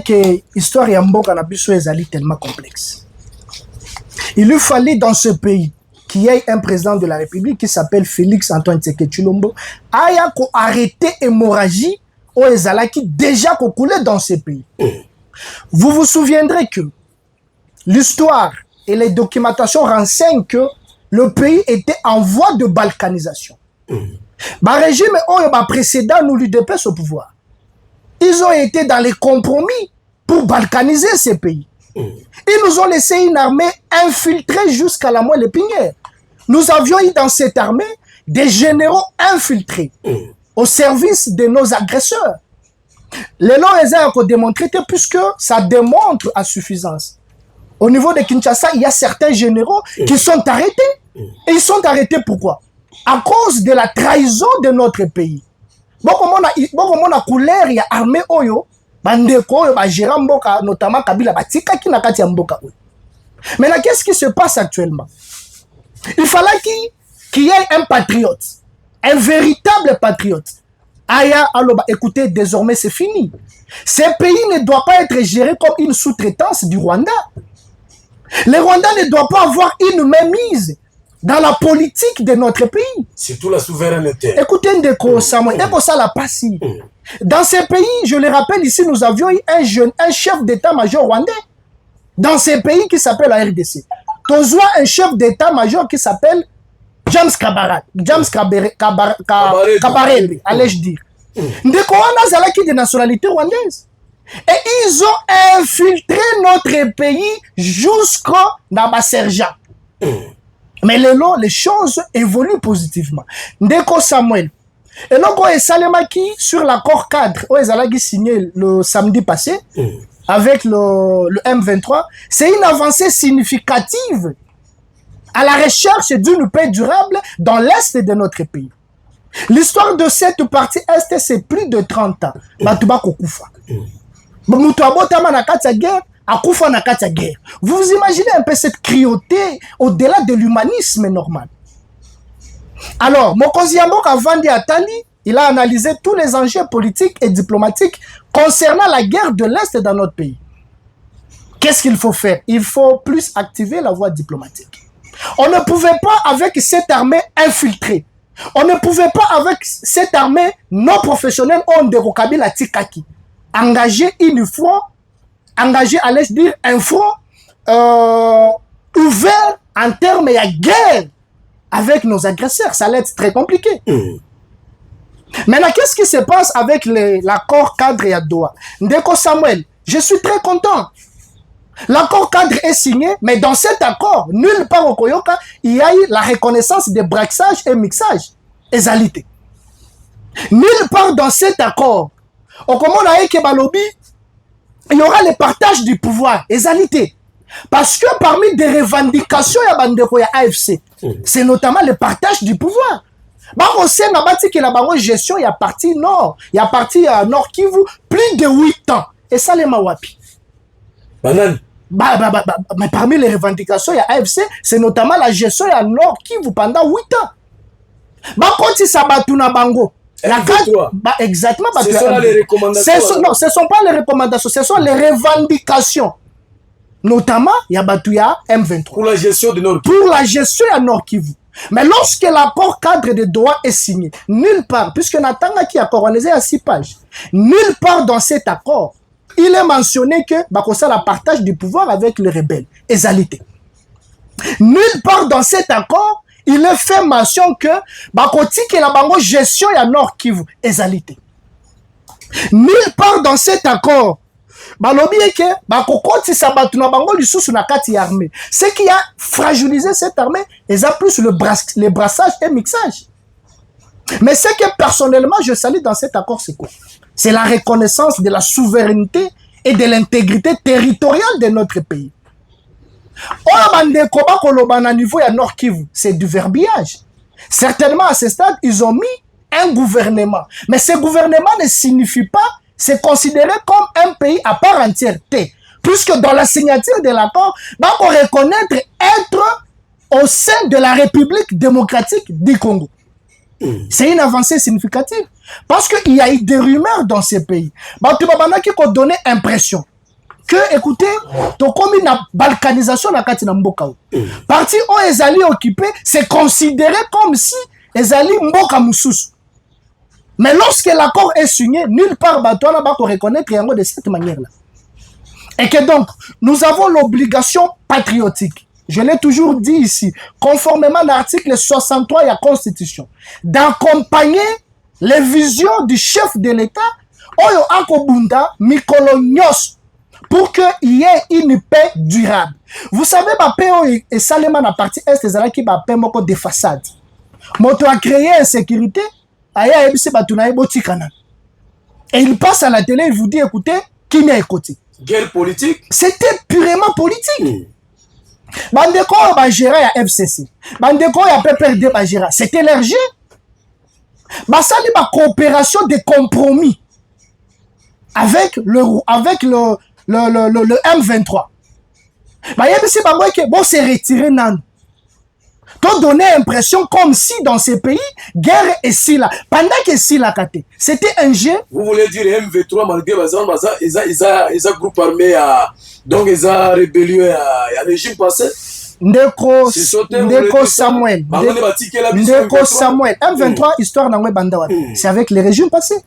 que l'histoire ya mboka na biso ezali tellement complexe. Il lui fallait dans ce pays qu'il y ait un président de la République qui s'appelle Félix Antoine Tshisekedi Tshilombo aya ko arrêter hémorragie au ezalaki déjà ko coulait dans ce pays. Vous vous souviendrez que l'histoire et les documentations renseignent que le pays était en voie de balkanisation. Le régime précédent nous l'UDPS au pouvoir. Ils ont été dans les compromis pour balkaniser ces pays. Ils nous ont laissé une armée infiltrée jusqu'à la moelle épinière. Nous avions eu dans cette armée des généraux infiltrés au service de nos agresseurs. Les lois ont démontré puisque ça démontre à suffisance. Au niveau de Kinshasa, il y a certains généraux qui sont arrêtés. Et ils sont arrêtés pourquoi? À cause de la trahison de notre pays. Beaucoup de couleur, il y a armée oyo, bandeko, gérant mboka, notamment Kabila, batika ki nakati ya mboka oyo. Maintenant, qu'est-ce qui se passe actuellement? Il fallait qu'il y ait un patriote, un véritable patriote. Aya, alors, écoutez, désormais c'est fini. Ce pays ne doit pas être géré comme une sous-traitance du Rwanda. Le Rwanda ne doit pas avoir une mainmise dans la politique de notre pays. Surtout la souveraineté. Écoutez, Ndeko Samuel, Ndeko Sala Passi. Dans ces pays, je le rappelle ici, nous avions eu un chef d'état-major rwandais. Dans ces pays qui s'appelle la RDC. Tozwa un chef d'état-major qui s'appelle James Kabarebe, allais-je dire. Ndeko wana zalaki de nationalité rwandaise. Et ils ont infiltré notre pays jusqu'au Nabaserja. Mais les choses évoluent positivement. Ndeko Samuel. Et donc, on est Salemaki sur l'accord cadre. On est signé le samedi passé avec le M23. C'est une avancée significative à la recherche d'une paix durable dans l'est de notre pays. L'histoire de cette partie est, c'est plus de 30 ans. Batuba Kokufa. Vous imaginez un peu cette cruauté au-delà de l'humanisme normal. Alors, Mokozi Yamboka Avandi Atali, il a analysé tous les enjeux politiques et diplomatiques concernant la guerre de l'Est dans notre pays. Qu'est-ce qu'il faut faire? Il faut plus activer la voie diplomatique. On ne pouvait pas, avec cette armée infiltrée, on ne pouvait pas, avec cette armée non professionnelle, on dérocabile la Tikaki, engager une fois, engager, allais-je dire, un front ouvert en termes de guerre avec nos agresseurs. Ça allait être très compliqué. Maintenant, qu'est-ce qui se passe avec l'accord cadre à Doha? Ndeko Samuel, je suis très content. L'accord cadre est signé, mais dans cet accord, nulle part au Koyoka, il y a eu la reconnaissance des braquages et mixages. Égalité. Nulle part dans cet accord, au Komona Eke Balobi, il y aura le partage du pouvoir. Égalité. Parce que parmi des revendications ya bandeko ya AFC, c'est notamment le partage du pouvoir. Bako se na bati que la bango gestion ya parti nord, ya parti nord Kivu plus de 8 ans. Et ça les mawapi. Banane. Mais parmi les revendications ya AFC, c'est notamment la gestion ya nord Kivu pendant 8 ans. Bako ti sabatu na bango. Exactement. Ce sont les recommandations. Non, ce ne sont pas les recommandations, ce sont les revendications. Notamment, il y a Batouya M23. Pour la gestion de Nord Kivu. Pour la gestion à Nord Kivu. Mais lorsque l'accord cadre de Doha est signé, nulle part, puisque Natanga qui a coronisé à 6 pages, nulle part dans cet accord, il est mentionné que Bakosa la partage du pouvoir avec les rebelles. Égalité. Nulle part dans cet accord, il est fait mention que Bakoti qui la bango gestion à Nord Kivu. Égalité. Nulle part dans cet accord, balobi eke bakokoti sabatu na bango lisusu na kati armée. Ce qui a fragilisé cette armée, ils ont plus le brassage et mixage. Mais ce que personnellement je salue dans cet accord, c'est quoi? C'est la reconnaissance de la souveraineté et de l'intégrité territoriale de notre pays. Niveau ya Nord Kivu, c'est du verbiage. Certainement à ce stade, ils ont mis un gouvernement. Mais ce gouvernement ne signifie pas c'est considéré comme un pays à part entière. Puisque dans la signature de l'accord, on reconnaître être au sein de la République démocratique du Congo. C'est une avancée significative. Parce qu'il y a eu des rumeurs dans ces pays. Tu vas donner impression que écoutez to comme une balkanisation na kati na mboka parti o ezali occupé c'est considéré comme si ezali mboka mususu mais lorsque l'accord est signé nulle part bato na ba ko reconnaître yango de cette manière là et que donc nous avons l'obligation patriotique, je l'ai toujours dit ici, conformément à l'article 63 de la Constitution, d'accompagner les visions du chef de l'État oyo akobunda mikolo nyos pour qu'il y ait une paix durable. Vous savez, ma paix est salement la partie est ezalaki ba paix moko de façade. Moto a créé insécurité, aya ebisi batuna ebotikana. Et il passe à la télé, il vous dit écoutez, qui m'a écouté. Guerre politique. C'était purement politique. Bandeko ba gérer ya FCC. Bandeko ya PPRD ba gérer. C'était leur jeu. Basali ba coopération de compromis avec le M23. Bah yebisi ba moi que bon c'est retiré nan. T'ont donné l'impression comme si dans ces pays guerre est si là. Pendant que si là kate. C'était un jeu. Vous voulez dire M23 malgré ils groupe armé donc ils ont rébellion à régime passé. Ndeko Samuel. Ndeko Samuel. M23 histoire na banda. C'est avec les régimes passés.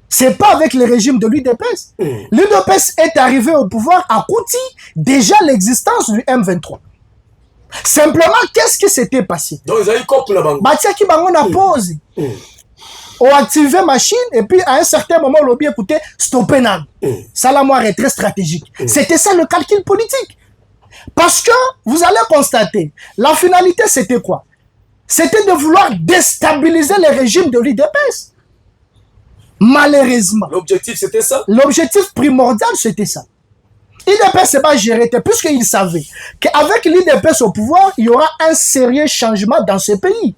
C'est pas avec le régime de l'UDPS. L'UDPS est arrivé au pouvoir à Kouti déjà l'existence du M23. Simplement, qu'est-ce qui s'était passé? Donc, ils ont eu couple là-bas. Batia qui bango na pause. On a activé machine et puis à un certain moment, on a bien écouté stopper nan. Ça la moi retrait stratégique. C'était ça le calcul politique. Parce que vous allez constater, la finalité c'était quoi? C'était de vouloir déstabiliser le régime de l'UDPS. Malheureusement. L'objectif c'était ça? L'objectif primordial c'était ça. L'IDPS n'est pas géré, puisqu'il savait qu'avec l'IDPS au pouvoir, il y aura un sérieux changement dans ce pays.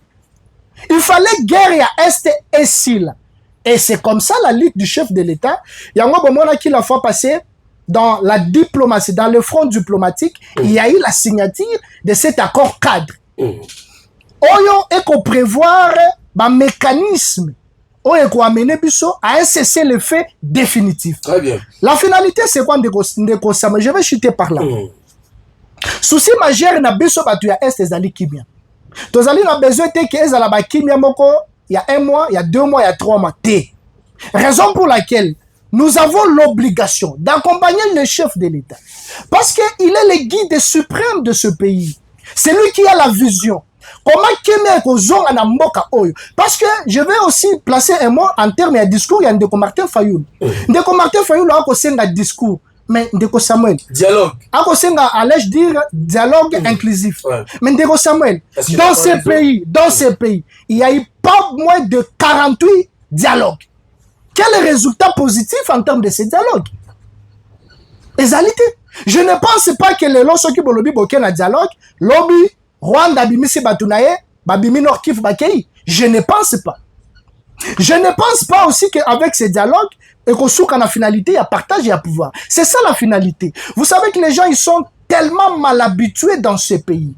Il fallait guerre à Est et Silla. Et c'est comme ça la lutte du chef de l'État. Il y a un moment qui la fois passé dans la diplomatie, dans le front diplomatique, il y a eu la signature de cet accord cadre. Oyo est qu'on prévoir un mécanisme on est amener biso à un cessez-le-feu définitif. Très bien. La finalité c'est quoi Ndeko Sama? Je vais chuter par là. Souci majeur na biso batu ya est ezali kimia. Tozali na besoin te que ezala ba kimia moko il y a 1 mois, il y a 2 mois, il y a 3 mois. Raison pour laquelle nous avons l'obligation d'accompagner le chef de l'État. Parce qu'il est le guide suprême de ce pays. C'est lui qui a la vision. Comment Kenya Kozong na mboka oyo? Parce que je vais aussi placer un mot en termes de discours. Il y a Ndeko Martin Fayoul. Ndeko Martin Fayoul a un discours. Mais Ndeko Samuel. Dialogue. Allais-je dire dialogue inclusif. Mais Ndeko Samuel, dans ces pays, il y a eu pas moins de 48 dialogues. Quel est le résultat positif en termes de ces dialogues? Égalité. Je ne pense pas que les lois qui bolobi boken dialogue, lobby Rwanda bimisi batunaye, babimi Nord Kivu bakei. Je ne pense pas. Je ne pense pas aussi qu'avec ces dialogues, et qu'au souk en la finalité, il y a partage et il y a pouvoir. C'est ça la finalité. Vous savez que les gens, ils sont tellement mal habitués dans ce pays.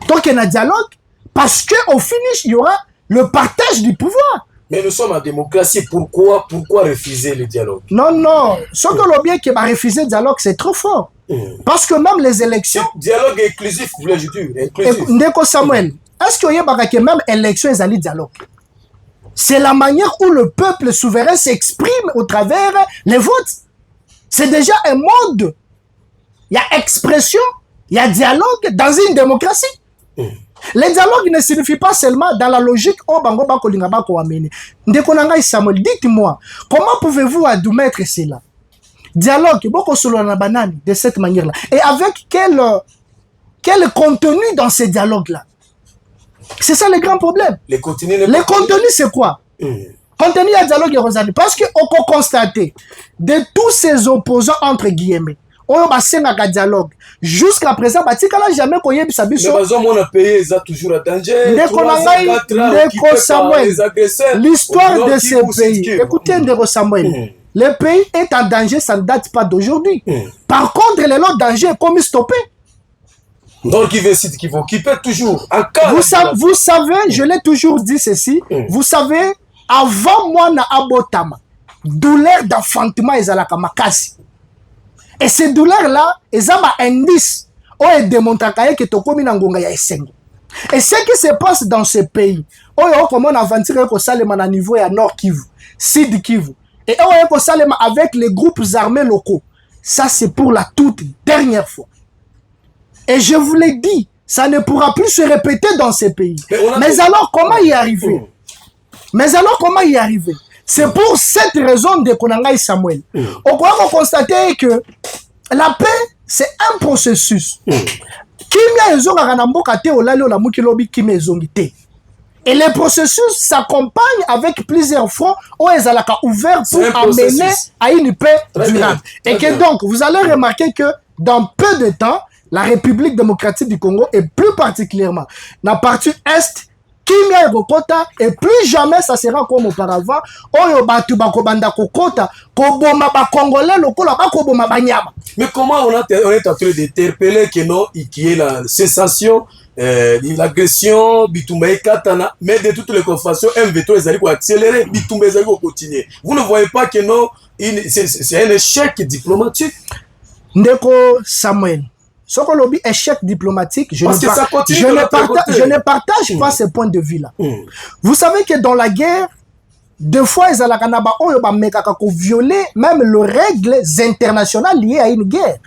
Donc il y a un dialogue, parce qu'au finish, il y aura le partage du pouvoir. Mais nous sommes en démocratie, pourquoi refuser le dialogue? Non. Ce que l'on bien qui va refuser le dialogue, c'est trop fort. Parce que même les élections... Dialogue inclusif, vous voulez dire inclusif. Ndeko Samuel, est-ce qu'il y a même élection et un dialogue? C'est la manière où le peuple souverain s'exprime au travers les votes. C'est déjà un mode. Il y a expression, il y a dialogue dans une démocratie. Le dialogue ne signifie pas seulement dans la logique « Oh, bango bako linga bako amene ». Ndeko nanga Samuel, dites-moi, comment pouvez-vous admettre cela? Dialogue, beaucoup solo na banane de cette manière-là. Et avec quel contenu dans ces dialogues-là? C'est ça le grand problème. Le contenu, c'est quoi? Contenu à dialogue et Rosani. Parce qu'on peut constater de tous ces opposants entre guillemets, on va un dialogue. Jusqu'à présent, on n'a jamais connu ça. Mais on a payé ça toujours à danger. L'histoire de ces pays. Écoutez, Ndeko Samuel. Le pays est en danger, ça ne date pas d'aujourd'hui. Par contre, les autres dangers est comme stoppé. Donc, qui vont occuper toujours. Vous savez, je l'ai toujours dit ceci. Vous savez, avant moi, na abotama, douleur d'enfantement ezalaka makasi. Et ces douleurs-là, ils ont un indice. On démontre que tu as ngonga ya esengo. Et ce qui se passe dans ce pays, on a comment aventure que ça à niveau ya Nord Kivu, Sud Kivu. Et on a ça avec les groupes armés locaux. Ça, c'est pour la toute dernière fois. Et je vous l'ai dit, ça ne pourra plus se répéter dans ces pays. Mais alors, comment y arriver? C'est pour cette raison de Konangai Samuel. On peut constater que la paix, c'est un processus. Et le processus s'accompagne avec plusieurs fronts où ils sont ouverts pour amener à une paix durable. Et que donc, vous allez remarquer que dans peu de temps, la République démocratique du Congo, et plus particulièrement la partie Est, Kimia et Kokota, et plus jamais ça sera comme auparavant. Mais comment on est en train d'interpeller que non, qui est la cessation, l'agression, Bitumba Katana, mais de toutes les façons, M23 les allez accélérer, Bitumba les allez continuer. Vous ne voyez pas que non, c'est un échec diplomatique. Ndeko Samuel. Ce qu'on lobby échec diplomatique, je ne partage pas ce point de vue-là. Vous savez que dans la guerre, des fois, ils ont violer même les règles internationales liées à une guerre.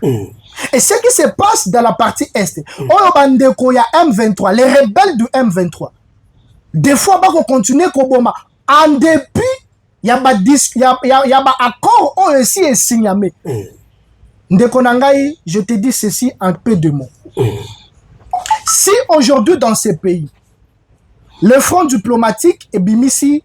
Et ce qui se passe dans la partie Est, il y a M23, les rebelles du M23. Des fois, ils continuent en dépit, il y a un accord aussi signé. Ndekonangai, je te dis ceci en peu de mots. Si aujourd'hui dans ces pays, le front diplomatique est bimisi,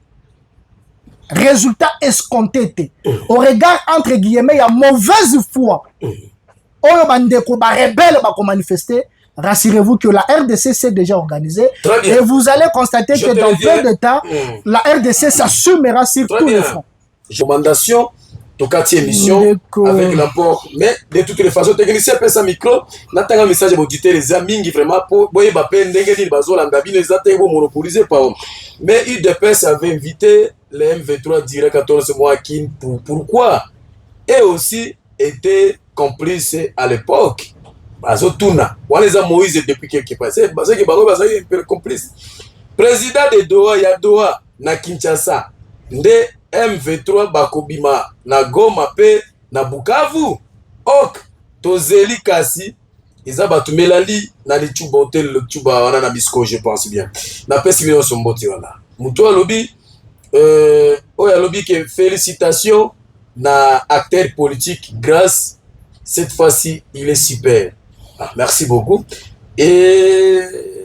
résultat escompté, au regard entre guillemets, il y a mauvaise foi. Oyo bandeko ba rebelle ba manifester, rassurez-vous que la RDC s'est déjà organisée et vous allez constater que dans peu de temps, la RDC s'assumera sur tous les fronts. Recommandation Tokati émission avec l'apport, mais de toutes les façons, technicien pèse un micro, n'attend un message à auditer les amis vraiment pour boyer bapen d'enguer bazo l'andabi les attaques vont monopoliser par homme. Mais UDPS avait invité les M23 direct 14 mois qui pourquoi et aussi était complice à l'époque. Bazo Tuna, on les a Moïse depuis quelque passé, parce que Bago Bazo est un peu complice. Président de Doha, ya Doha na Kinshasa, nde M23 bakobima na Goma pe na Bukavu ok tozeli kasi eza batumelali na lichuba hotel le chuba wana na Bisco je pense bien na pesi bino somboti wana muto alobi oya lobi que félicitations na acteur politique grâce cette fois-ci il est super merci beaucoup et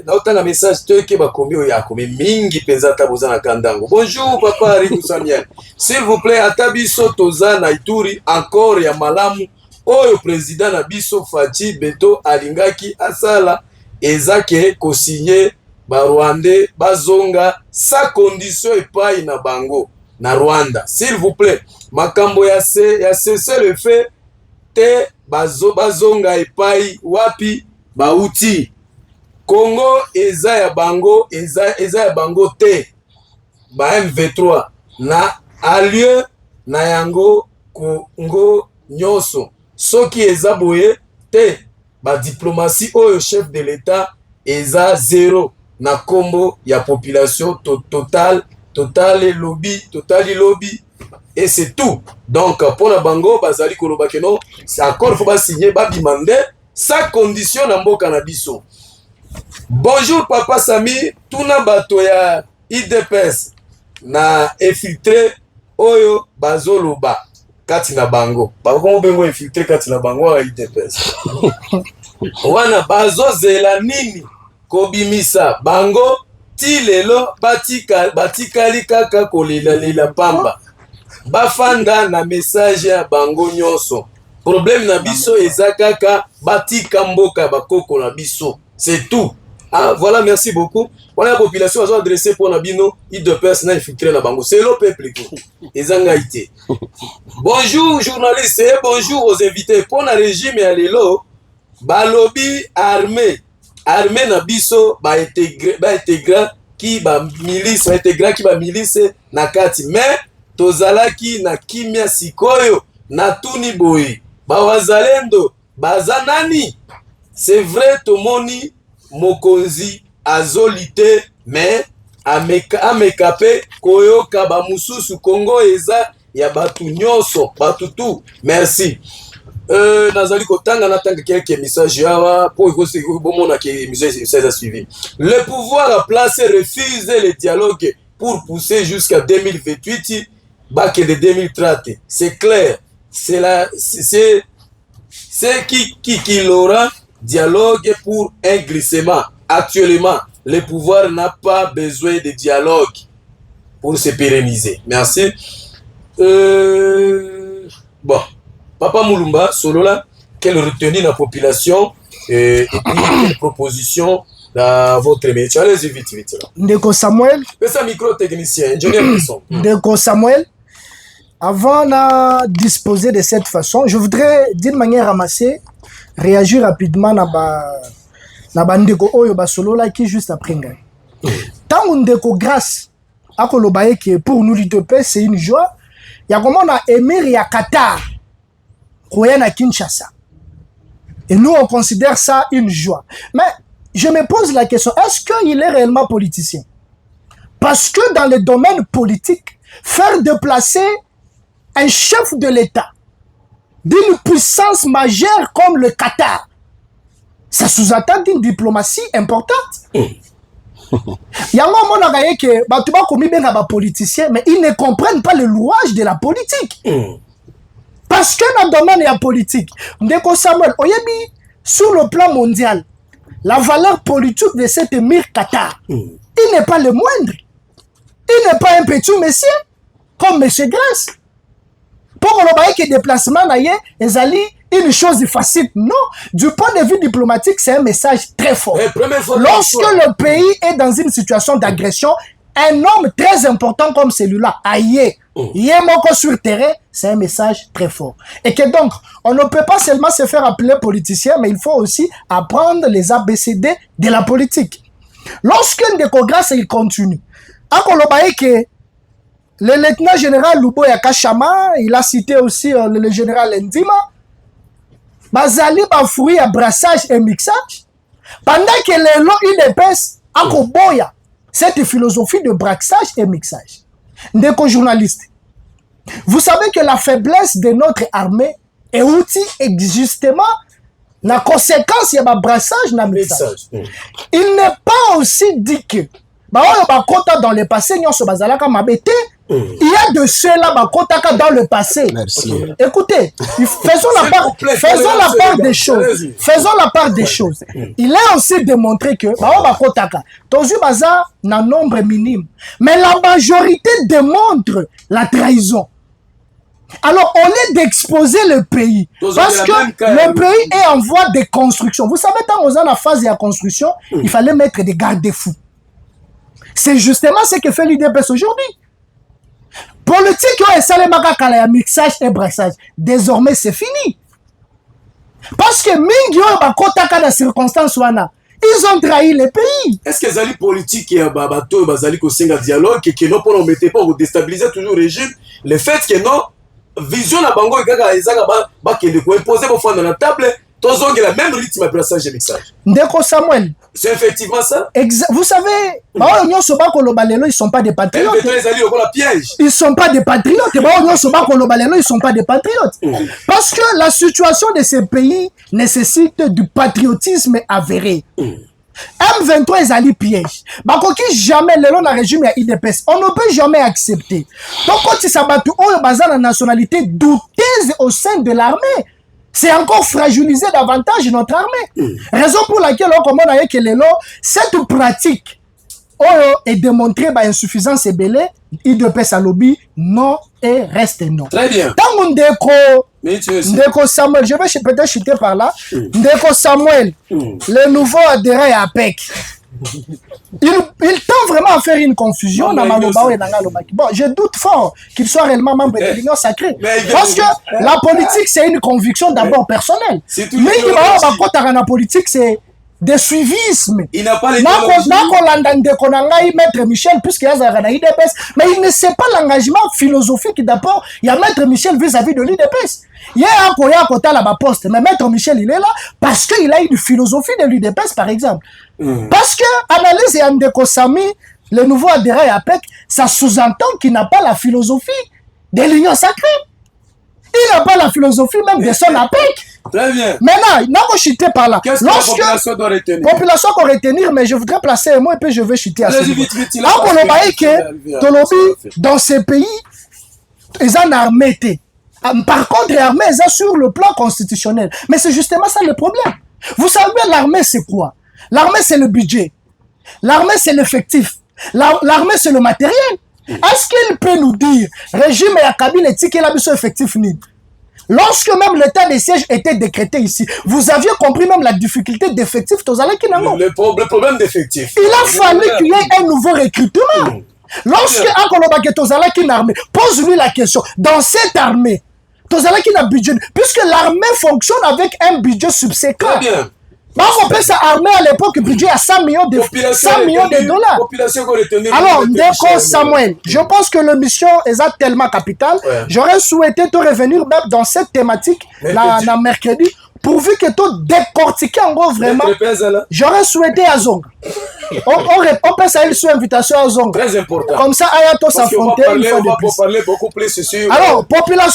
naotanga message toke bakombi oyo akomi mingi penza taboza na kandango. Bonjour papa Arigo Samuel, s'il vous plaît atabiso toza na Ituri encore ya malamu oyo président na biso Fachi Beto alingaki asala ezake kosigner ba Rwandais bazonga sa condition epai na bango na Rwanda, s'il vous plaît makambo ya cesser le fait te bazonga epai wapi bauti Congo eza ya bango eza ya bango te ba M23 na alieu na yango Congo nyoso soki eza boye te ba diplomatie oyo chef de l'état eza zéro na kombo ya population total lobby et c'est tout. Donc pour la bango bazali koloba que non c'est encore faut ba signer ba demander sa condition na mboka na biso. Bonjour papa Sami, tuna bato ya IDPS na infiltré oyo bazoloba kati na bango. Bako bengo infiltré kati na bango ya IDPS. Wana bazozela nini kobimisa bango ti lelo batikali kaka kolela pamba. Bafanda na message ya bango nyonso. Problème na biso eza kaka batika mboka bakoko na biso. C'est tout. Ah, voilà, merci beaucoup. On a la population à adresser pour Nabino, il de personnes infiltrées dans Bango. C'est le peuple. Les Angaïté. Bonjour, journalistes, et bonjour aux invités. Pour le régime et à l'élo, Balobi armé. Armé Nabiso, intégrant qui va milice, Nakati. Mais, Tozalaki na kimia sikoyo, na tuni boy. bawazalendo baza nani. C'est vrai tomoni mokonzi azolite mais amekape koyoka bamususu Congo eza ya batu nyonso batu tu. Merci. Nazali kotanga natanga quelques messages yawa pour que bomona ke message a suivi. Le pouvoir à place refuse le dialogue pour pousser jusqu'à 2028 bac de 2030. C'est clair. C'est qui l'aura dialogue pour un glissement. Actuellement, le pouvoir n'a pas besoin de dialogue pour se pérenniser. Merci. Bon, Papa Moulumba, Solola, quelle retenue la population et puis quelle proposition dans votre métier. Allez-y vite. Ndeko Samuel. C'est un micro-technicien, ingénieur de son. Ndeko Samuel. Avant de disposer de cette façon, je voudrais d'une manière ramassée réagir rapidement na bandeko oyo basolola qui juste après ngai. Tant ndeko grâce à kolobaye que pour nous l'UDP c'est une joie. Il y a comment on a émir ya Qatar koya na Kinshasa. Et nous on considère ça une joie. Mais je me pose la question, est-ce qu'il est réellement politicien? Parce que dans le domaine politique, faire déplacer un chef de l'État d'une puissance majeure comme le Qatar, ça sous-entend une diplomatie importante. Il y a un moment que politiciens, mais ils ne comprennent pas le louage de la politique. Parce que dans le domaine de la politique, Ndeko Samuel, sur le plan mondial, la valeur politique de cet émir Qatar, il n'est pas le moindre. Il n'est pas un petit monsieur comme M. Grace. Pour que le déplacement est une chose facile. Non, du point de vue diplomatique, c'est un message très fort. Lorsque le pays est dans une situation d'agression, un homme très important comme celui-là, aïe, sur terrain, c'est un message très fort. Et que donc, on ne peut pas seulement se faire appeler politicien, mais il faut aussi apprendre les ABCD de la politique. Lorsque Ndeko Grace il continue, que le lieutenant général Lubo Yakashama, il a cité aussi le général Ndima, bazali bafoui à brassage et mixage, pendant que les lots il épaisse à Koboya, cette philosophie de brassage et mixage. Ndeko journaliste, vous savez que la faiblesse de notre armée est outil justement la conséquence de brassage et mixage. Il n'est pas aussi dit que dans le passé, il y a de ceux-là dans le passé. Merci. Écoutez, faisons la part des choses. Faisons la part des choses. Il a aussi démontré que un nombre minime. Mais la majorité démontre la trahison. Alors, on est d'exposer le pays. Parce que le pays est en voie de construction. Vous savez, quand on est dans la phase de la construction, il fallait mettre des garde-fous. C'est justement ce que fait l'UDPS aujourd'hui. Politique, et mixage et brassage. Désormais, c'est fini. Parce que dans circonstances, ils ont trahi le pays. Est-ce que les politiques et les dialogue et que non, pour ne mettre pas, vous déstabiliser toujours le régime, le fait que non, vision à Bango et imposer vos fonds dans la table, tous ont le même rythme de brassage et mixage. Ndeko Samuel. C'est effectivement ça. Vous savez, ils ne sont pas des patriotes. Ils ne sont pas des patriotes. Ils ne sont pas des patriotes. Parce que la situation de ces pays nécessite du patriotisme avéré. M23 est allé piège. Jamais le régime à IDPS. On ne peut jamais accepter. Donc, quand il s'abat la nationalité douteuse au sein de l'armée, c'est encore fragiliser davantage notre armée. Raison pour laquelle on commande avec cette pratique est démontrée par insuffisance et belé, IDPS à lobby, non et reste non. Très bien. Tant Ndeko Samuel, je vais peut-être chuter par là. Ndeko Samuel, le nouveau adhérent à APEC. Il tend vraiment à faire une confusion dans Maloba et Nangalobaki. Bon, je doute fort qu'il soit réellement membre de l'Union sacrée. Parce que la politique, c'est une conviction d'abord personnelle. Mais la politique, c'est de suivisme. Il n'a pas les Maître Michel, puisqu'il y a l'IDPS, mais il ne sait pas l'engagement philosophique d'abord. Il y a Maître Michel vis-à-vis de l'IDPS. Il y a un côté à la poste, mais Maître Michel, il est là parce qu'il a une philosophie de l'IDPS, par exemple. Parce que Analyse et Andeko Sami, le nouveau adhérent à APEC, ça sous-entend qu'il n'a pas la philosophie de l'union sacrée. Il n'a pas la philosophie même de son APEC. Très bien. Maintenant, il n'a pas chuté par là. Qu'est-ce que la population doit retenir? La population doit retenir, mais je voudrais placer un mot et puis je vais chuter à ce niveau. Dans ces pays, ils ont armé. Par contre, l'armée est sur le plan constitutionnel. Mais c'est justement ça le problème. Vous savez, l'armée, c'est quoi? L'armée, c'est le budget. L'armée, c'est l'effectif. L'armée, c'est le matériel. Est-ce qu'il peut nous dire, régime et cabinet, qu'il a mis son effectif ni? Lorsque même l'état de siège était décrété ici, vous aviez compris même la difficulté d'effectif. Le problème d'effectif. Il a fallu qu'il y ait un nouveau recrutement. Lorsque un Kolobake Tozala qui armée, pose-lui la question, dans cette armée, Tozala qui n'a budget, puisque l'armée fonctionne avec un budget subséquent. Très bien. On peut s'armer à l'époque, budget à 100 millions de dollars. Alors, Ndeko Samuel, je pense que la mission est tellement capitale. Ouais. J'aurais souhaité te revenir même dans cette thématique, la mercredi, pourvu que tu décortiques en gros vraiment. J'aurais souhaité à Zong. On peut saluer sur invitation à Zong. Très important. Comme ça, Ayato s'affronter une fois de plus. On va parler beaucoup plus sur. Alors, population.